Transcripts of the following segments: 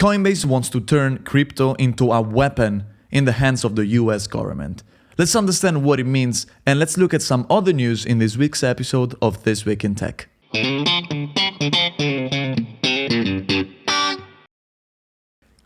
Coinbase wants to turn crypto into a weapon in the hands of the US government. Let's understand what it means, and let's look at some other news in this week's episode of This Week in Tech.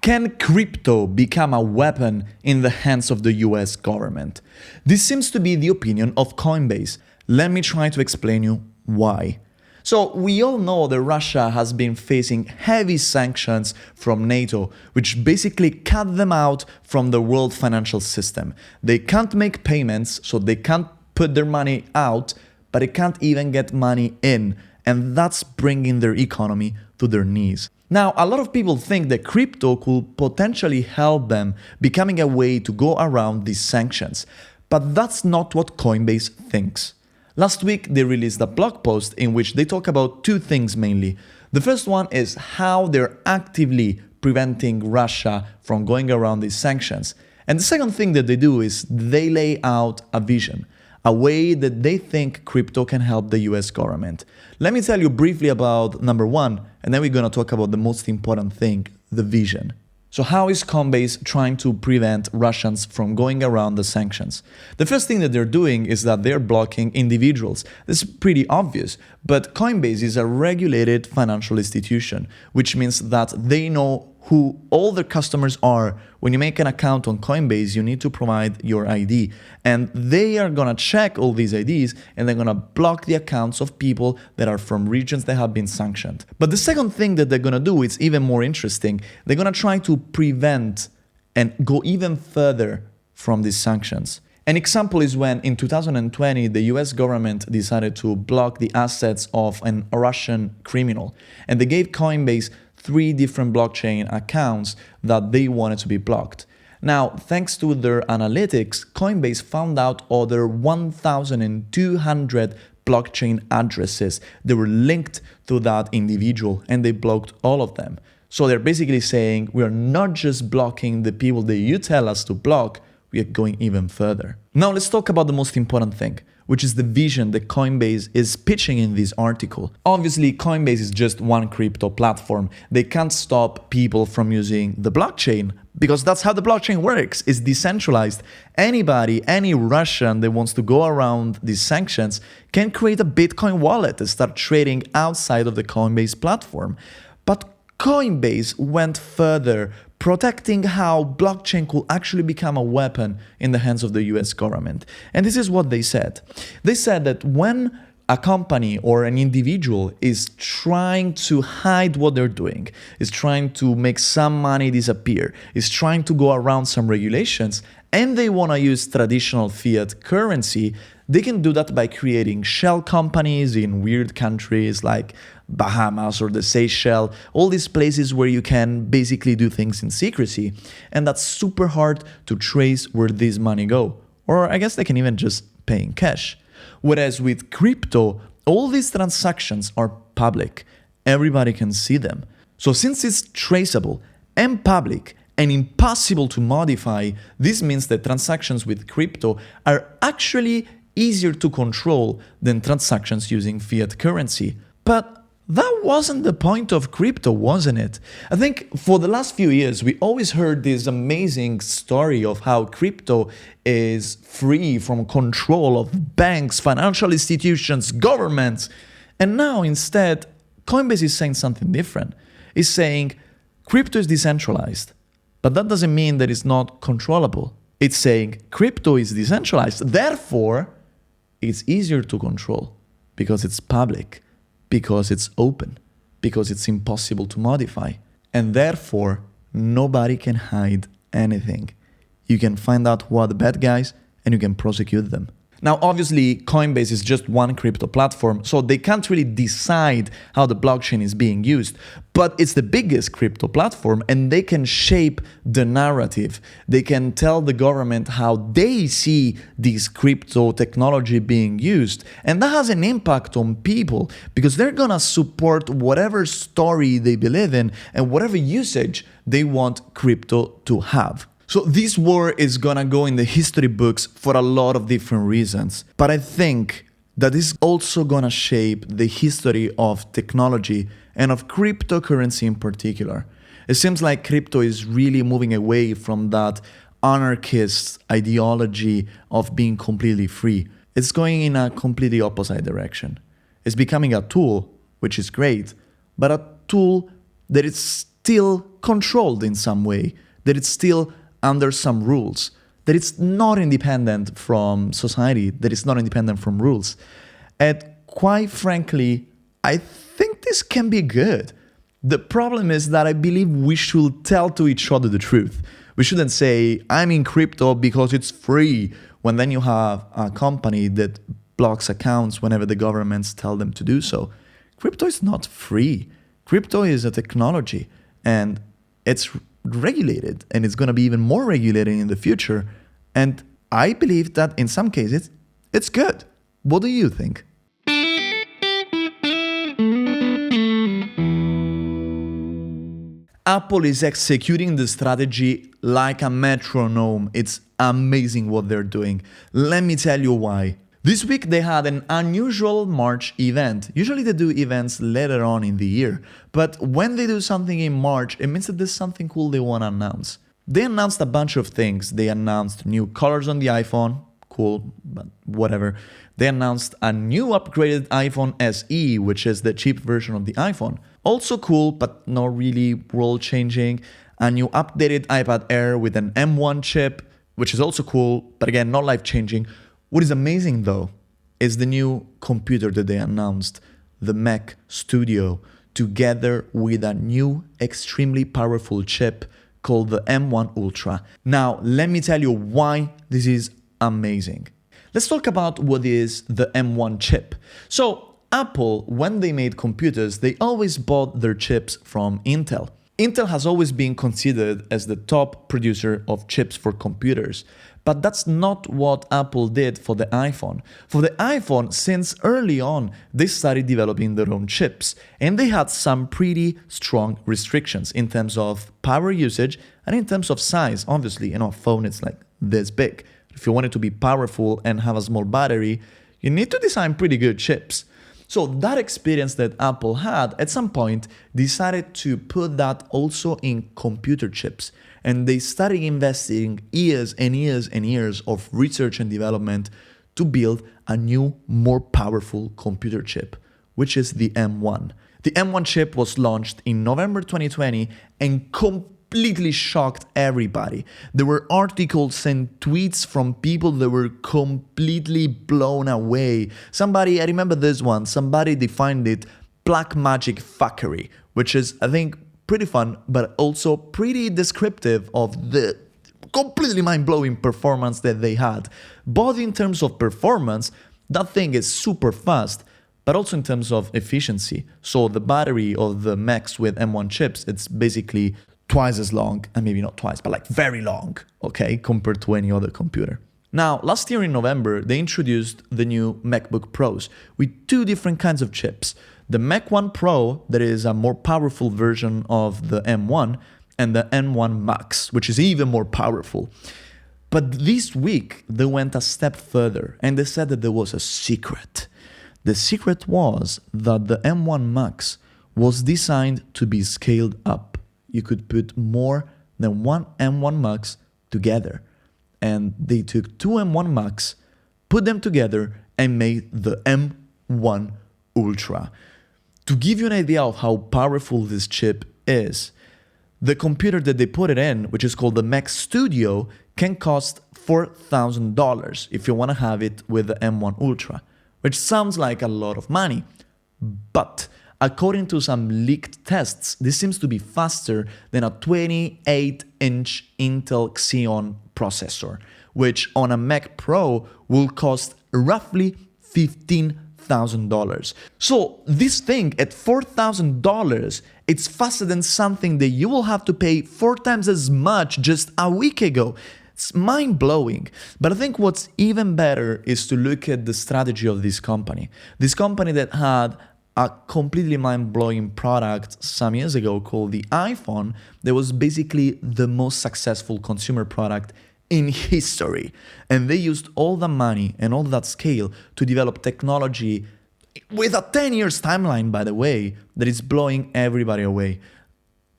Can crypto become a weapon in the hands of the US government? This seems to be the opinion of Coinbase. Let me try to explain you why. So we all know that Russia has been facing heavy sanctions from NATO, which basically cut them out from the world financial system. They can't make payments, so they can't put their money out, but they can't even get money in, and that's bringing their economy to their knees. Now, a lot of people think that crypto could potentially help them, becoming a way to go around these sanctions, but that's not what Coinbase thinks. Last week, they released a blog post in which they talk about two things mainly. The first one is how they're actively preventing Russia from going around these sanctions. And the second thing that they do is they lay out a vision, a way that they think crypto can help the US government. Let me tell you briefly about number one, and then we're going to talk about the most important thing, the vision. So how is Coinbase trying to prevent Russians from going around the sanctions? The first thing that they're doing is that they're blocking individuals. This is pretty obvious, but Coinbase is a regulated financial institution, which means that they know who all their customers are. When you make an account on Coinbase, you need to provide your ID. And they are going to check all these IDs and they're going to block the accounts of people that are from regions that have been sanctioned. But the second thing that they're going to do is even more interesting. They're going to try to prevent and go even further from these sanctions. An example is when in 2020, the US government decided to block the assets of a Russian criminal. And they gave Coinbase 3 different blockchain accounts that they wanted to be blocked. Now, thanks to their analytics, Coinbase found out other 1,200 blockchain addresses that were linked to that individual, and they blocked all of them. So they're basically saying, we are not just blocking the people that you tell us to block, we are going even further. Now let's talk about the most important thing, which is the vision that Coinbase is pitching in this article. Obviously, Coinbase is just one crypto platform. They can't stop people from using the blockchain because that's how the blockchain works. It's decentralized. Anybody, any Russian that wants to go around these sanctions can create a Bitcoin wallet and start trading outside of the Coinbase platform. But Coinbase went further, protecting how blockchain could actually become a weapon in the hands of the US government. And this is what they said. They said that when a company or an individual is trying to hide what they're doing, is trying to make some money disappear, is trying to go around some regulations, and they want to use traditional fiat currency, they can do that by creating shell companies in weird countries like Bahamas or the Seychelles, all these places where you can basically do things in secrecy. And that's super hard to trace where this money go. Or I guess they can even just pay in cash. Whereas with crypto, all these transactions are public. Everybody can see them. So since it's traceable and public and impossible to modify, this means that transactions with crypto are actually easier to control than transactions using fiat currency. But that wasn't the point of crypto, wasn't it? I think for the last few years, we always heard this amazing story of how crypto is free from control of banks, financial institutions, governments. And now instead, Coinbase is saying something different. It's saying crypto is decentralized, but that doesn't mean that it's not controllable. It's saying crypto is decentralized, therefore, it's easier to control because it's public, because it's open, because it's impossible to modify. And therefore, nobody can hide anything. You can find out who are the bad guys and you can prosecute them. Now, obviously, Coinbase is just one crypto platform, so they can't really decide how the blockchain is being used. But it's the biggest crypto platform and they can shape the narrative. They can tell the government how they see this crypto technology being used. And that has an impact on people because they're gonna support whatever story they believe in and whatever usage they want crypto to have. So this war is gonna go in the history books for a lot of different reasons. But I think that is also gonna shape the history of technology and of cryptocurrency in particular. It seems like crypto is really moving away from that anarchist ideology of being completely free. It's going in a completely opposite direction. It's becoming a tool, which is great, but a tool that is still controlled in some way, that it's still under some rules, that it's not independent from society, that it's not independent from rules. And quite frankly, I think this can be good. The problem is that I believe we should tell to each other the truth. We shouldn't say, I'm in crypto because it's free, when then you have a company that blocks accounts whenever the governments tell them to do so. Crypto is not free. Crypto is a technology, and it's regulated, and it's going to be even more regulated in the future. And I believe that in some cases, it's good. What do you think? Apple is executing the strategy like a metronome. It's amazing what they're doing. Let me tell you why. This week they had an unusual March event. Usually they do events later on in the year, but when they do something in March, it means that there's something cool they want to announce. They announced a bunch of things. They announced new colors on the iPhone. Cool, but whatever. They announced a new upgraded iPhone SE, which is the cheap version of the iPhone. Also cool, but not really world-changing. A new updated iPad Air with an M1 chip, which is also cool, but again, not life-changing. What is amazing, though, is the new computer that they announced, the Mac Studio, together with a new, extremely powerful chip called the M1 Ultra. Now, let me tell you why this is amazing. Let's talk about what is the M1 chip. So, Apple, when they made computers, they always bought their chips from Intel. Intel has always been considered as the top producer of chips for computers. But that's not what Apple did for the iPhone. For the iPhone, since early on, they started developing their own chips. And they had some pretty strong restrictions in terms of power usage and in terms of size. Obviously, a phone is like this big. If you want it to be powerful and have a small battery, you need to design pretty good chips. So that experience that Apple had at some point decided to put that also in computer chips. And they started investing years and years and years of research and development to build a new, more powerful computer chip, which is the M1. The M1 chip was launched in November 2020 and completely shocked everybody. There were articles and tweets from people that were completely blown away. I remember this one, somebody defined it black magic fuckery, which is, I think, pretty fun, but also pretty descriptive of the completely mind-blowing performance that they had. Both in terms of performance, that thing is super fast, but also in terms of efficiency. So the battery of the Macs with M1 chips, it's basically twice as long, and maybe not twice, but like very long, okay, compared to any other computer. Now, last year in November, they introduced the new MacBook Pros with two different kinds of chips. The Mac 1 Pro, that is a more powerful version of the M1, and the M1 Max, which is even more powerful. But this week, they went a step further, and they said that there was a secret. The secret was that the M1 Max was designed to be scaled up. You could put more than one M1 Max together. And they took two M1 Max, put them together, and made the M1 Ultra. To give you an idea of how powerful this chip is, the computer that they put it in, which is called the Mac Studio, can cost $4,000 if you want to have it with the M1 Ultra, which sounds like a lot of money. But according to some leaked tests, this seems to be faster than a 28-inch Intel Xeon processor, which on a Mac Pro will cost roughly $15,000. So this thing at $4,000, it's faster than something that you will have to pay 4 times as much just a week ago. It's mind-blowing. But I think what's even better is to look at the strategy of this company. This company that had a completely mind-blowing product some years ago called the iPhone that was basically the most successful consumer product in history. And they used all the money and all that scale to develop technology with a 10 years timeline, by the way, that is blowing everybody away.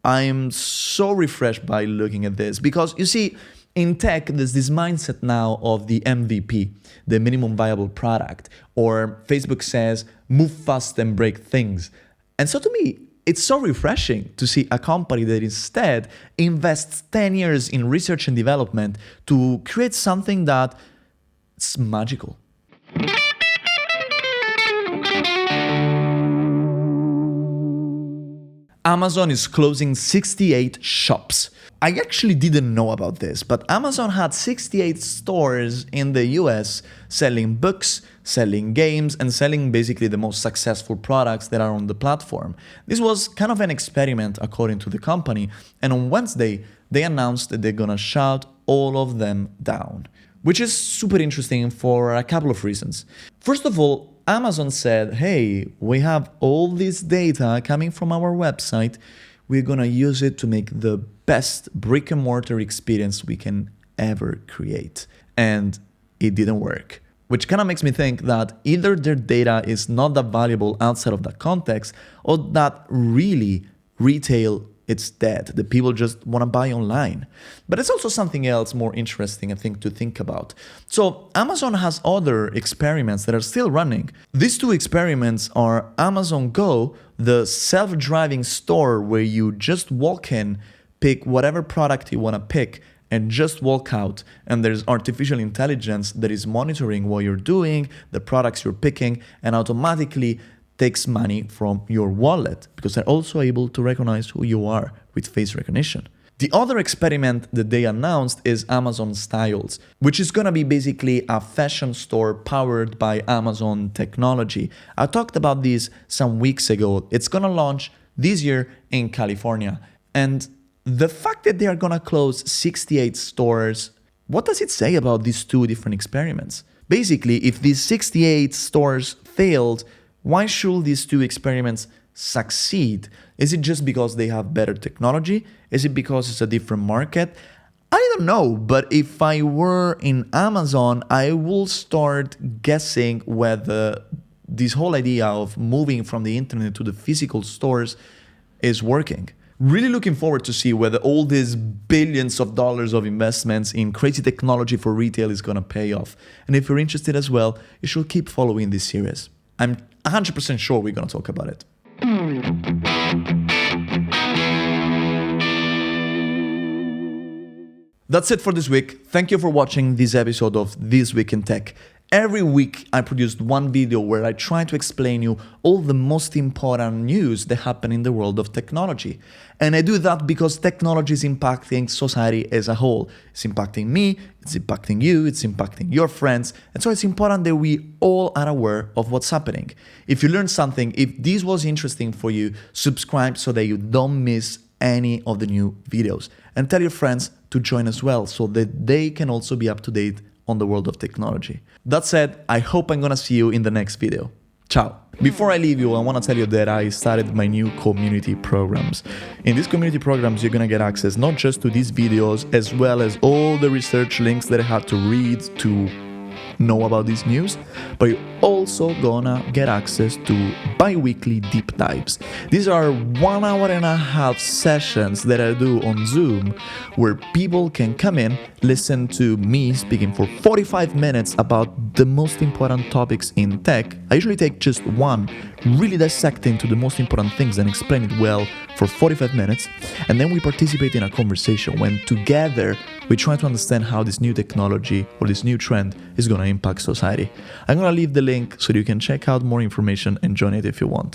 I'm so refreshed by looking at this because you see, in tech, there's this mindset now of the MVP, the minimum viable product, or Facebook says, move fast and break things. And so to me, it's so refreshing to see a company that instead invests 10 years in research and development to create something that's magical. Amazon is closing 68 shops. I actually didn't know about this, but Amazon had 68 stores in the US selling books, selling games, and selling basically the most successful products that are on the platform. This was kind of an experiment according to the company, and on Wednesday, they announced that they're gonna shut all of them down, which is super interesting for a couple of reasons. First of all, Amazon said, hey, we have all this data coming from our website. We're going to use it to make the best brick and mortar experience we can ever create. And it didn't work, which kind of makes me think that either their data is not that valuable outside of that context, or that really retail it's dead. The people just want to buy online. But it's also something else more interesting, I think, to think about. So Amazon has other experiments that are still running. These two experiments are Amazon Go, the self-driving store where you just walk in, pick whatever product you want to pick, and just walk out. And there's artificial intelligence that is monitoring what you're doing, the products you're picking, and automatically takes money from your wallet because they're also able to recognize who you are with face recognition. The other experiment that they announced is Amazon Styles, which is going to be basically a fashion store powered by Amazon technology. I talked about this some weeks ago. It's going to launch this year in California. And the fact that they are going to close 68 stores, what does it say about these two different experiments? Basically, if these 68 stores failed, why should these two experiments succeed? Is it just because they have better technology? Is it because it's a different market? I don't know, but if I were in Amazon, I will start guessing whether this whole idea of moving from the internet to the physical stores is working. Really looking forward to see whether all these billions of dollars of investments in crazy technology for retail is going to pay off. And if you're interested as well, you should keep following this series. I'm 100% sure we're going to talk about it. That's it for this week. Thank you for watching this episode of This Week in Tech. Every week I produced one video where I try to explain you all the most important news that happen in the world of technology. And I do that because technology is impacting society as a whole. It's impacting me, it's impacting you, it's impacting your friends. And so it's important that we all are aware of what's happening. If you learned something, if this was interesting for you, subscribe so that you don't miss any of the new videos. And tell your friends to join as well so that they can also be up to date on the world of technology. That said, I hope I'm gonna see you in the next video. Ciao. Before I leave you, I want to tell you that I started my new community programs. In these community programs, you're gonna get access not just to these videos, as well as all the research links that I had to read to know about this news, but you're also gonna get access to bi-weekly deep dives. These are 1.5 hour sessions that I do on Zoom where people can come in, listen to me speaking for 45 minutes about the most important topics in tech. I usually take just one, really dissect into the most important things and explain it well for 45 minutes, and then we participate in a conversation when together we try to understand how this new technology or this new trend is going to impact society. I'm going to leave the link so you can check out more information and join it if you want.